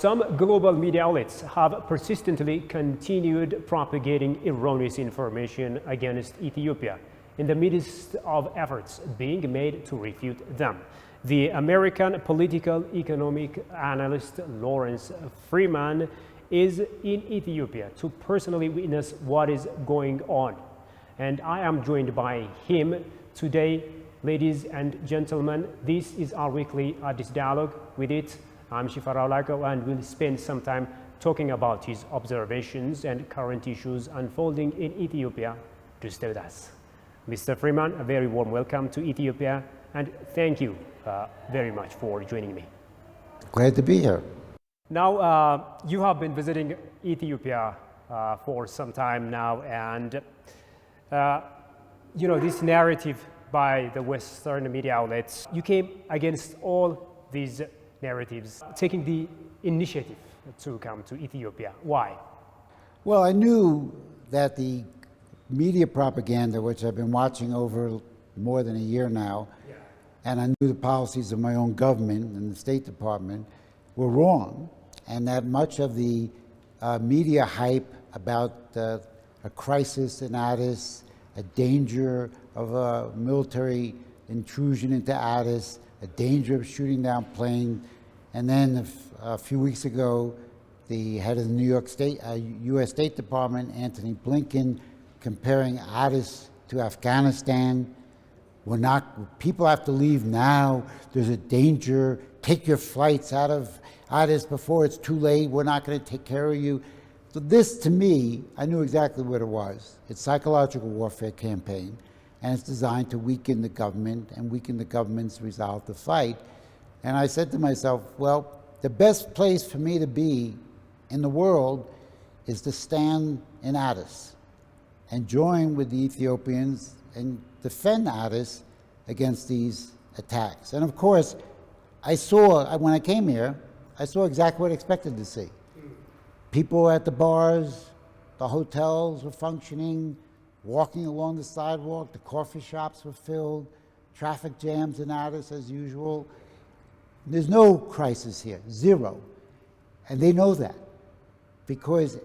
some global media outlets have persistently continued propagating erroneous information against Ethiopia in the midst of efforts being made to refute them. The American political economic analyst Lawrence Freeman is in Ethiopia to personally witness what is going on. And I am joined by him today. Ladies and gentlemen, this is our weekly Addis Dialogue. With it, I'm Shifarao Lago, and we'll spend some time talking about his observations and current issues unfolding in Ethiopia. To stay with us. Mr. Freeman, a very warm welcome to Ethiopia, and thank you very much for joining me. Glad to be here. Now, you have been visiting Ethiopia for some time now, and this narrative by the Western media outlets, you came against all these narratives, taking the initiative to come to Ethiopia. Why? Well, I knew that the media propaganda, which I've been watching over more than a year now, and I knew the policies of my own government and the State Department were wrong, and that much of the media hype about a crisis in Addis, a danger of a military intrusion into Addis, a danger of shooting down planes, and then a few weeks ago, the head of the New York State, U.S. State Department, Antony Blinken, comparing Addis to Afghanistan. People have to leave now. There's a danger. Take your flights out of Addis before it's too late. We're not going to take care of you. So this, to me, I knew exactly what it was. It's psychological warfare campaign, and it's designed to weaken the government and weaken the government's resolve to fight. And I said to myself, well, the best place for me to be in the world is to stand in Addis and join with the Ethiopians and defend Addis against these attacks. And of course, when I came here, I saw exactly what I expected to see. People at the bars, the hotels were functioning, walking along the sidewalk, the coffee shops were filled, traffic jams in Addis as usual. There's no crisis here, zero. And they know that because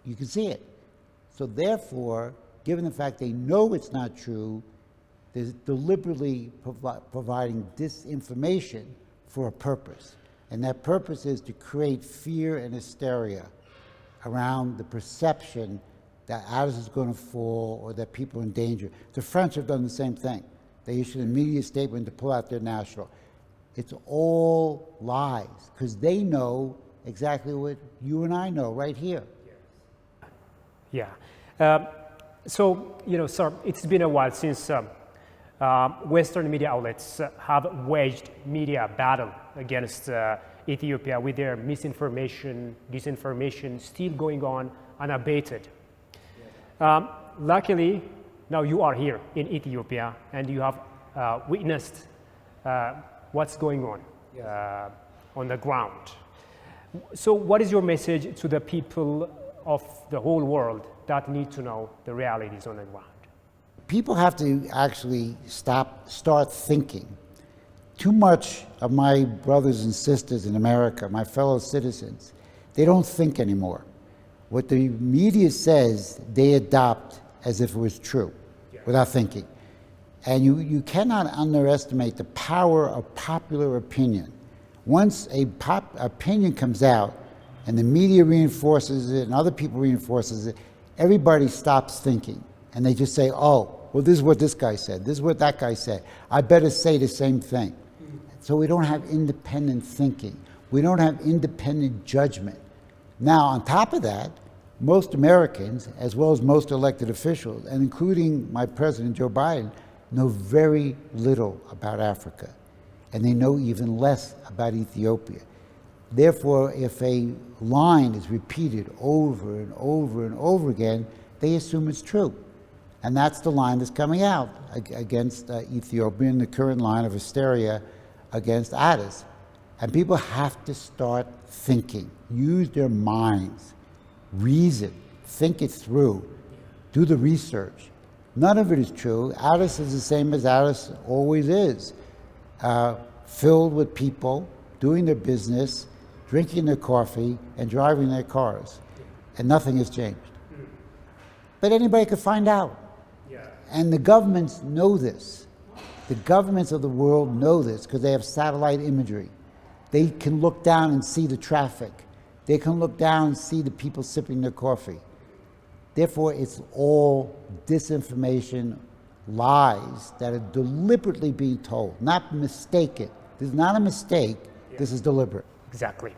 you can see it. So therefore, given the fact they know it's not true, they're deliberately providing disinformation for a purpose. And that purpose is to create fear and hysteria around the perception that Addis is going to fall or that people are in danger. The French have done the same thing. They issued an immediate statement to pull out their national. It's all lies, because they know exactly what you and I know right here. Yeah. Sir, it's been a while since Western media outlets have waged media battle against Ethiopia with their misinformation, disinformation still going on unabated. Luckily, now you are here in Ethiopia and you have witnessed what's going on the ground. So what is your message to the people of the whole world that need to know the realities on the ground? People have to actually start thinking. Too much of my brothers and sisters in America, my fellow citizens, they don't think anymore. What the media says, they adopt as if it was true, without thinking. And you cannot underestimate the power of popular opinion. Once opinion comes out, and the media reinforces it, and other people reinforces it, everybody stops thinking. And they just say, oh, well, this is what this guy said. This is what that guy said. I better say the same thing. So we don't have independent thinking. We don't have independent judgment. Now, on top of that, most Americans, as well as most elected officials, and including my president, Joe Biden, know very little about Africa. And they know even less about Ethiopia. Therefore, if a line is repeated over and over and over again, they assume it's true. And that's the line that's coming out against Ethiopia, and the current line of hysteria against Addis. And people have to start thinking, use their minds, reason, think it through, do the research. None of it is true. Addis is the same as Addis always is, filled with people doing their business, drinking their coffee, and driving their cars, and nothing has changed. But anybody could find out. And the governments know this. The governments of the world know this because they have satellite imagery. They can look down and see the traffic. They can look down and see the people sipping their coffee. Therefore, it's all disinformation, lies that are deliberately being told, not mistaken. This is not a mistake, this is deliberate. Exactly.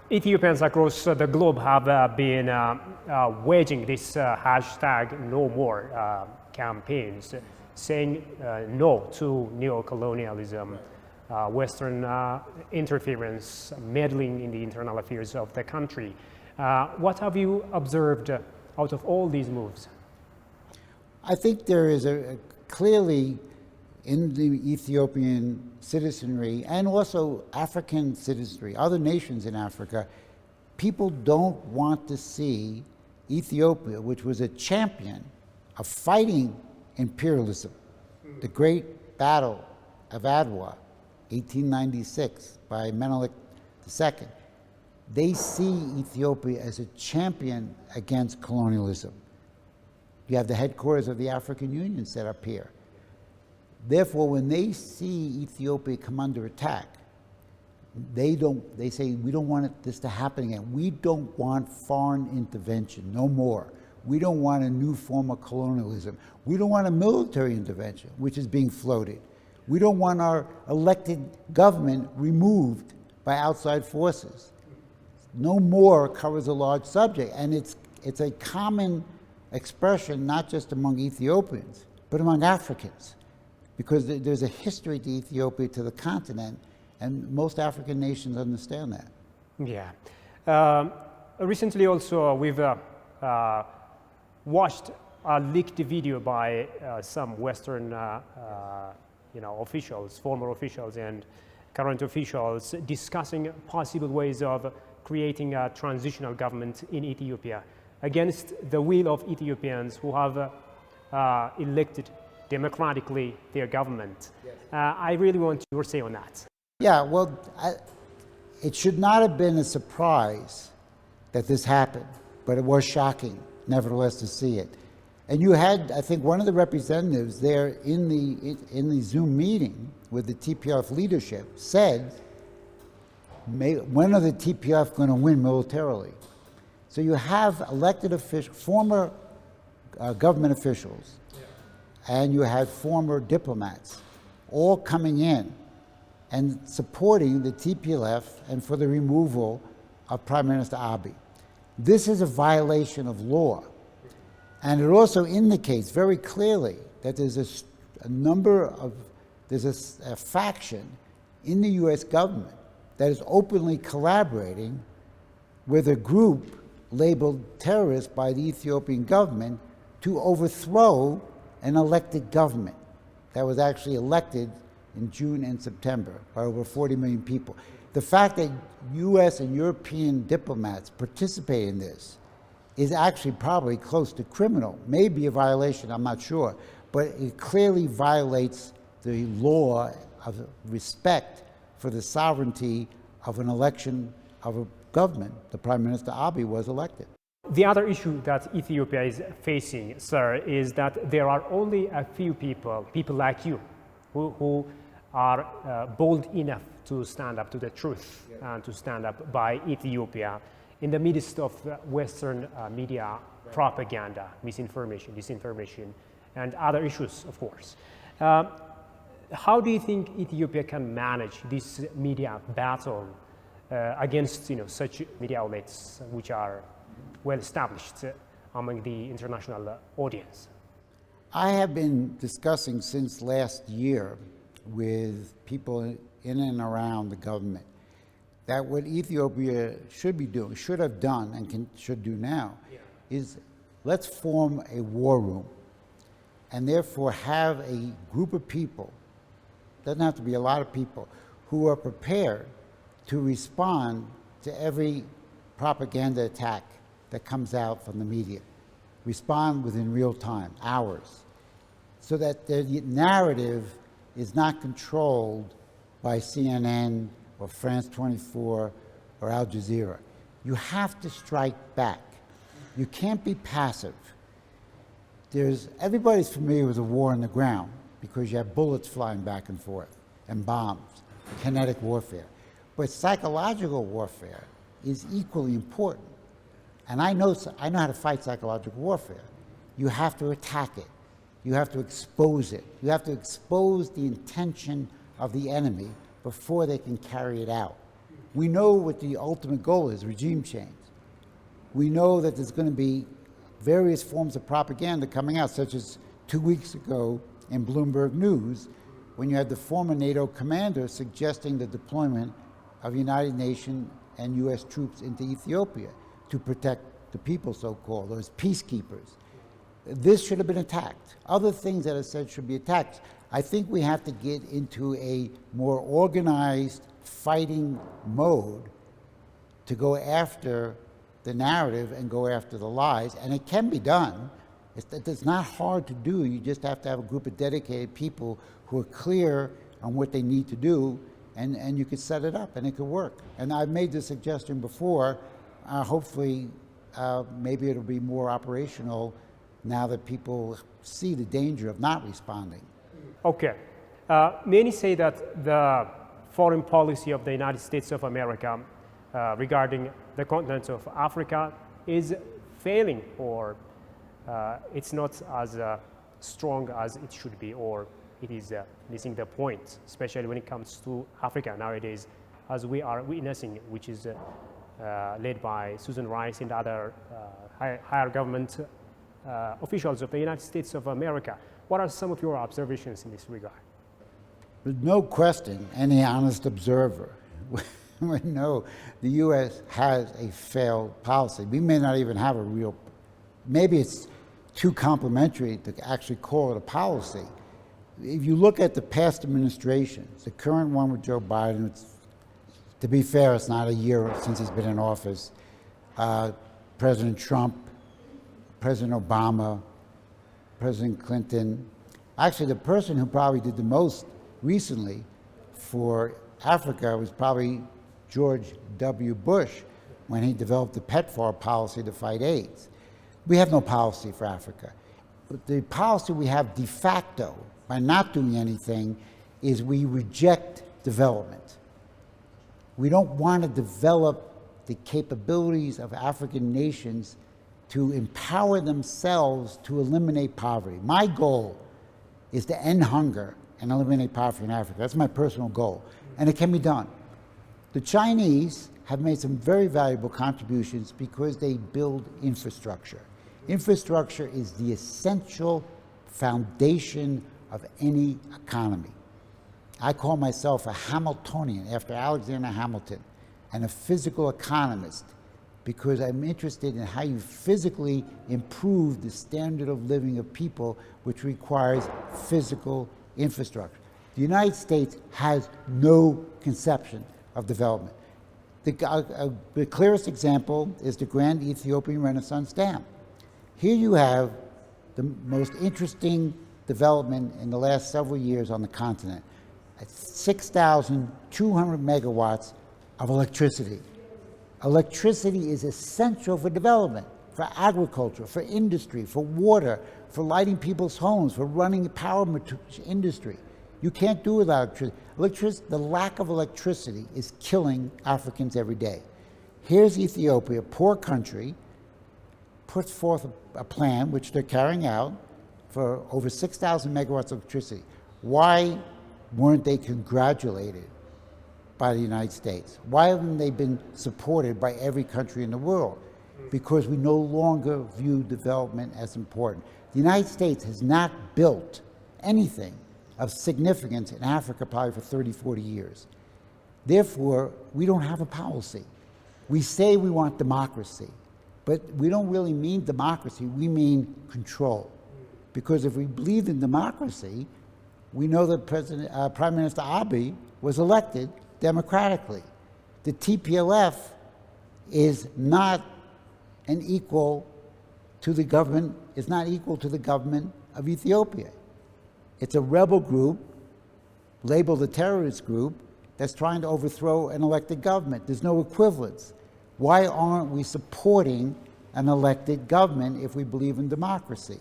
Ethiopians across the globe have been waging this hashtag no more campaigns, saying no to neocolonialism, Western interference, meddling in the internal affairs of the country. What have you observed out of all these moves? I think there is clearly in the Ethiopian citizenry and also African citizenry, other nations in Africa, people don't want to see Ethiopia, which was a champion of fighting imperialism, the great battle of Adwa, 1896, by Menelik II. They see Ethiopia as a champion against colonialism. You have the headquarters of the African Union set up here. Therefore, when they see Ethiopia come under attack, they say, we don't want this to happen again. We don't want foreign intervention, no more. We don't want a new form of colonialism. We don't want a military intervention, which is being floated. We don't want our elected government removed by outside forces. No more covers a large subject, and it's a common expression not just among Ethiopians, but among Africans, because there's a history to Ethiopia, to the continent, and most African nations understand that. Yeah. Recently also we've watched a leaked video by some Western officials, former officials and current officials, discussing possible ways of creating a transitional government in Ethiopia against the will of Ethiopians who have elected democratically their government. Yes. I really want your say on that. Yeah, well, it should not have been a surprise that this happened, but it was shocking, nevertheless, to see it. And you had, I think, one of the representatives there in the Zoom meeting with the TPLF leadership said, when are the TPLF going to win militarily? So you have elected officials, former government officials, and you had former diplomats all coming in and supporting the TPLF and for the removal of Prime Minister Abiy. This is a violation of law. And it also indicates very clearly that there's a faction in the US government that is openly collaborating with a group labeled terrorist by the Ethiopian government to overthrow an elected government that was actually elected in June and September by over 40 million people. The fact that US and European diplomats participate in this is actually probably close to criminal, maybe a violation, I'm not sure, but it clearly violates the law of respect for the sovereignty of an election of a government. The Prime Minister Abiy was elected. The other issue that Ethiopia is facing, sir, is that there are only a few people like you, who are bold enough to stand up to the truth and to stand up by Ethiopia in the midst of Western media propaganda, misinformation, disinformation, and other issues, of course. How do you think Ethiopia can manage this media battle against such media outlets which are well established among the international audience? I have been discussing since last year with people in and around the government that what Ethiopia should be doing, should have done, and should do now, is let's form a war room and therefore have a group of people, doesn't have to be a lot of people, who are prepared to respond to every propaganda attack that comes out from the media. Respond within real time, hours, so that the narrative is not controlled by CNN or France 24 or Al Jazeera. You have to strike back. You can't be passive. Everybody's familiar with a war on the ground because you have bullets flying back and forth and bombs, kinetic warfare. But psychological warfare is equally important. And I know how to fight psychological warfare. You have to attack it. You have to expose it. You have to expose the intention of the enemy before they can carry it out. We know what the ultimate goal is, regime change. We know that there's going to be various forms of propaganda coming out, such as 2 weeks ago in Bloomberg News, when you had the former NATO commander suggesting the deployment of United Nations and U.S. troops into Ethiopia to protect the people, so-called, those peacekeepers. This should have been attacked. Other things that are said should be attacked. I think we have to get into a more organized fighting mode to go after the narrative and go after the lies, and it can be done. It's not hard to do. You just have to have a group of dedicated people who are clear on what they need to do, and you could set it up, and it could work. And I've made this suggestion before. Hopefully, maybe it'll be more operational now that people see the danger of not responding. Okay. Many say that the foreign policy of the United States of America regarding the continent of Africa is failing, or it's not as strong as it should be, or it is missing the point, especially when it comes to Africa nowadays, as we are witnessing, which is led by Susan Rice and other higher government officials of the United States of America. What are some of your observations in this regard? There's no question, any honest observer would know the U.S. has a failed policy. We may not even have a real, maybe it's too complimentary to actually call it a policy. If you look at the past administrations, the current one with Joe Biden, to be fair, it's not a year since he's been in office, President Trump, President Obama, President Clinton. Actually, the person who probably did the most recently for Africa was probably George W. Bush when he developed the PEPFAR policy to fight AIDS. We have no policy for Africa. But the policy we have de facto, by not doing anything, is we reject development. We don't want to develop the capabilities of African nations to empower themselves to eliminate poverty. My goal is to end hunger and eliminate poverty in Africa. That's my personal goal, and it can be done. The Chinese have made some very valuable contributions because they build infrastructure. Infrastructure is the essential foundation of any economy. I call myself a Hamiltonian after Alexander Hamilton, and a physical economist, because I'm interested in how you physically improve the standard of living of people, which requires physical infrastructure. The United States has no conception of development. The clearest example is the Grand Ethiopian Renaissance Dam. Here you have the most interesting development in the last several years on the continent. At 6,200 megawatts of electricity. Electricity is essential for development, for agriculture, for industry, for water, for lighting people's homes, for running the power industry. You can't do without electricity. The lack of electricity is killing Africans every day. Here's Ethiopia, a poor country, puts forth a plan, which they're carrying out, for over 6,000 megawatts of electricity. Why weren't they congratulated by the United States? Why haven't they been supported by every country in the world? Because we no longer view development as important. The United States has not built anything of significance in Africa probably for 30, 40 years. Therefore, we don't have a policy. We say we want democracy, but we don't really mean democracy, we mean control. Because if we believed in democracy, we know that Prime Minister Abiy was elected democratically. The TPLF is not an equal to the government, is not equal to the government of Ethiopia. It's a rebel group, labeled a terrorist group, that's trying to overthrow an elected government. There's no equivalence. Why aren't we supporting an elected government if we believe in democracy?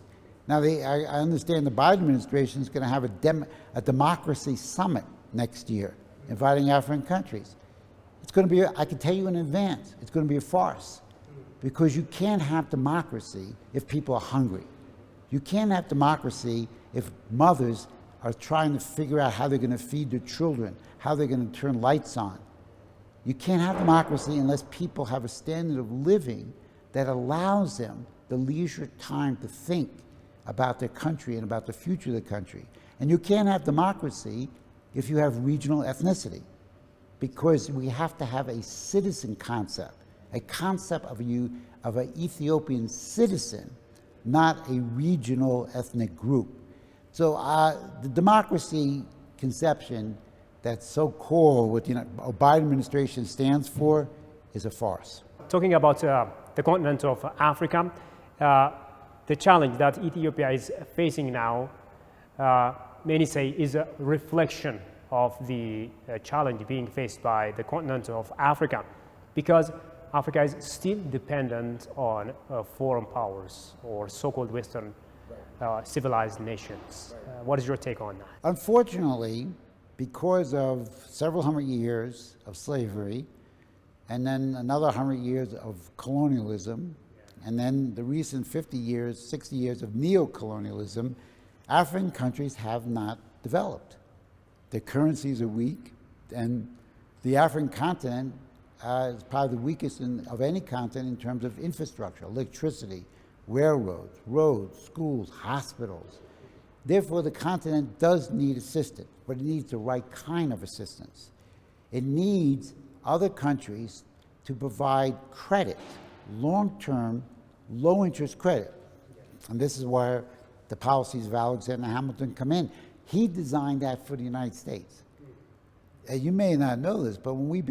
Now, I understand the Biden administration is going to have a democracy summit next year, inviting African countries. It's going to be, I can tell you in advance, it's going to be a farce, because you can't have democracy if people are hungry. You can't have democracy if mothers are trying to figure out how they're going to feed their children, how they're going to turn lights on. You can't have democracy unless people have a standard of living that allows them the leisure time to think about their country and about the future of the country. And you can't have democracy if you have regional ethnicity, because we have to have a citizen concept, a concept of an Ethiopian citizen, not a regional ethnic group. So the democracy conception that's so core what the Biden administration stands for is a farce. Talking about the continent of Africa, the challenge that Ethiopia is facing now, many say, is a reflection of the challenge being faced by the continent of Africa, because Africa is still dependent on foreign powers or so-called Western civilized nations. What is your take on that? Unfortunately, because of several hundred years of slavery, and then another 100 years of colonialism, and then the recent 50 years, 60 years of neo-colonialism, African countries have not developed. Their currencies are weak, and the African continent is probably the weakest of any continent in terms of infrastructure, electricity, railroads, roads, schools, hospitals. Therefore, the continent does need assistance, but it needs the right kind of assistance. It needs other countries to provide credit, long-term, low-interest credit. And this is where the policies of Alexander Hamilton come in. He designed that for the United States. You may not know this, but when we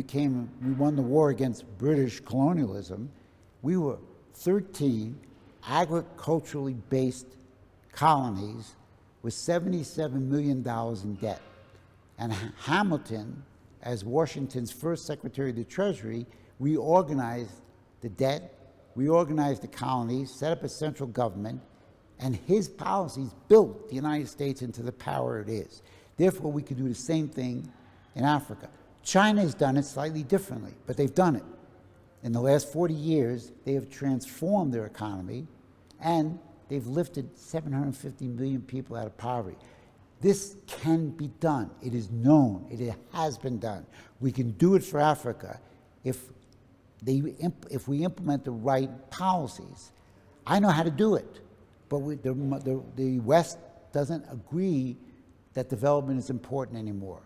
won the war against British colonialism, we were 13 agriculturally based colonies with $77 million in debt. And Hamilton, as Washington's first Secretary of the Treasury, reorganized the debt, reorganized the colonies, set up a central government, and his policies built the United States into the power it is. Therefore, we could do the same thing in Africa. China has done it slightly differently, but they've done it. In the last 40 years, they have transformed their economy, and they've lifted 750 million people out of poverty. This can be done. It is known. It has been done. We can do it for Africa if we implement the right policies. I know how to do it, but the West doesn't agree that development is important anymore.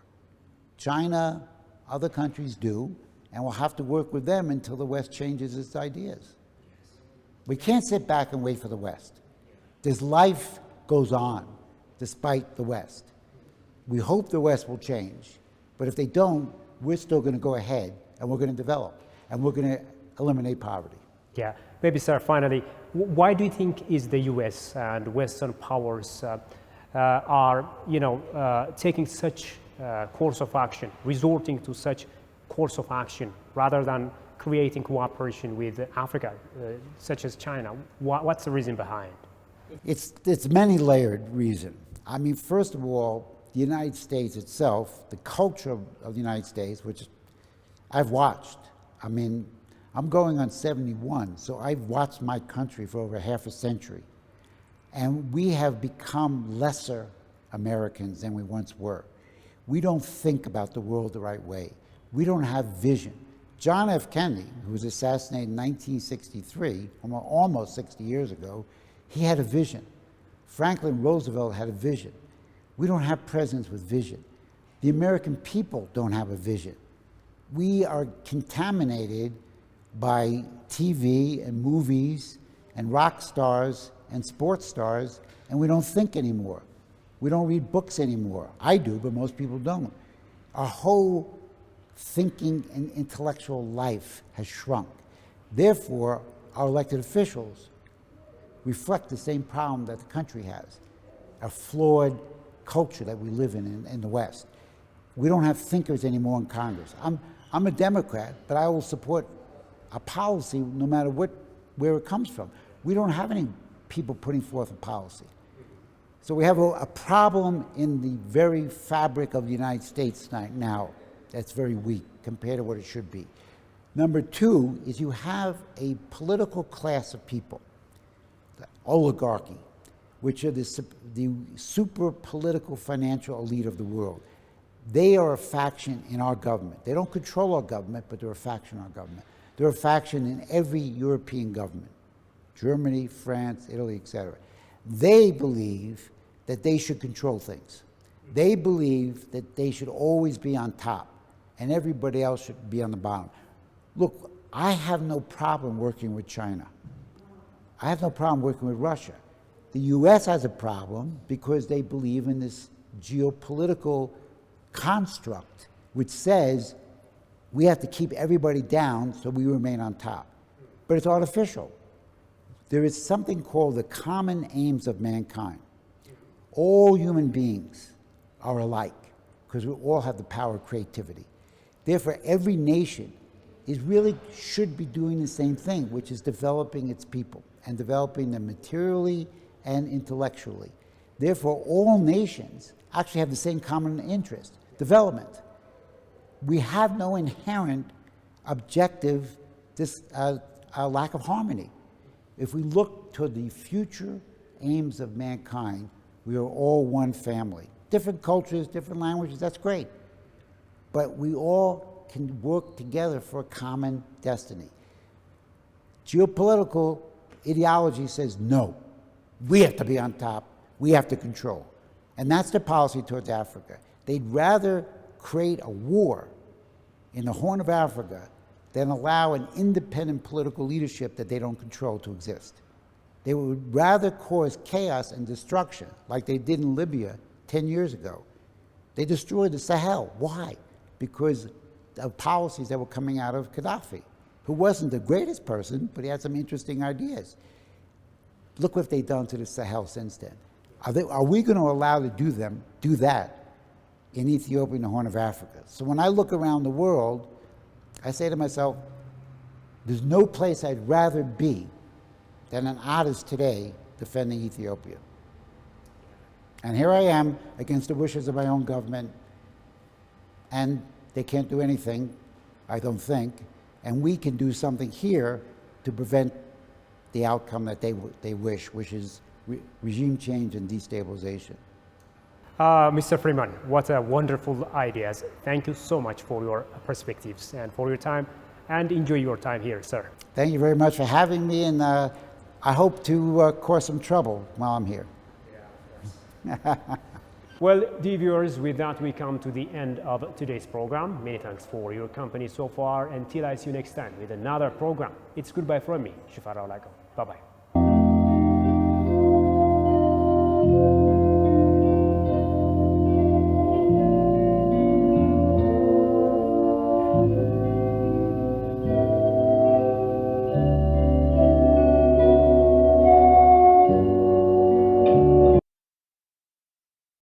China, other countries do, and we'll have to work with them until the West changes its ideas. We can't sit back and wait for the West. This life goes on despite the West. We hope the West will change, but if they don't, we're still going to go ahead and we're going to develop and we're going to eliminate poverty. Yeah, maybe, sir, finally, why do you think is the U.S. and Western powers are, taking such course of action, resorting to such course of action, rather than creating cooperation with Africa, such as China? What's the reason behind? It's many layered reason. I mean, first of all, the United States itself, the culture of the United States, which I've watched. I mean, I'm going on 71, so I've watched my country for over half a century. And we have become lesser Americans than we once were. We don't think about the world the right way. We don't have vision. John F. Kennedy, who was assassinated in 1963, almost 60 years ago, he had a vision. Franklin Roosevelt had a vision. We don't have presidents with vision. The American people don't have a vision. We are contaminated by TV and movies and rock stars and sports stars, and we don't think anymore. We don't read books anymore. I do, but most people don't. Our whole thinking and intellectual life has shrunk. Therefore, our elected officials reflect the same problem that the country has, a flawed culture that we live in the West. We don't have thinkers anymore in Congress. I'm a Democrat, but I will support a policy no matter where it comes from. We don't have any people putting forth a policy. So we have a problem in the very fabric of the United States right now that's very weak compared to what it should be. Number two is you have a political class of people, the oligarchy, which are the super political financial elite of the world. They are a faction in our government. They don't control our government, but they're a faction in our government. They're a faction in every European government, Germany, France, Italy, etc. They believe that they should control things. They believe that they should always be on top and everybody else should be on the bottom. Look, I have no problem working with China. I have no problem working with Russia. The US has a problem because they believe in this geopolitical construct which says we have to keep everybody down so we remain on top. But it's artificial. There is something called the common aims of mankind. All human beings are alike because we all have the power of creativity. Therefore, every nation should be doing the same thing, which is developing its people and developing them materially and intellectually. Therefore, all nations actually have the same common interest, development. We have no inherent objective lack of harmony. If we look to the future aims of mankind, we are all one family. Different cultures, different languages, that's great. But we all can work together for a common destiny. Geopolitical ideology says no. We have to be on top. We have to control. And that's the policy towards Africa. They'd rather create a war in the Horn of Africa than allow an independent political leadership that they don't control to exist. They would rather cause chaos and destruction like they did in Libya 10 years ago. They destroyed the Sahel. Why? Because of policies that were coming out of Gaddafi, who wasn't the greatest person, but he had some interesting ideas. Look what they've done to the Sahel since then. Are we going to allow to do that in Ethiopia and the Horn of Africa? So when I look around the world, I say to myself, there's no place I'd rather be than in Addis today defending Ethiopia. And here I am against the wishes of my own government, and they can't do anything, I don't think, and we can do something here to prevent the outcome that they wish, which is regime change and destabilization. Mr. Freeman, what a wonderful ideas. Thank you so much for your perspectives and for your time, and enjoy your time here, sir. Thank you very much for having me, and I hope to cause some trouble while I'm here. Yeah, well, dear viewers, with that we come to the end of today's program. Many thanks for your company so far. Until I see you next time with another program. It's goodbye from me, Shufara Olago. Bye-bye.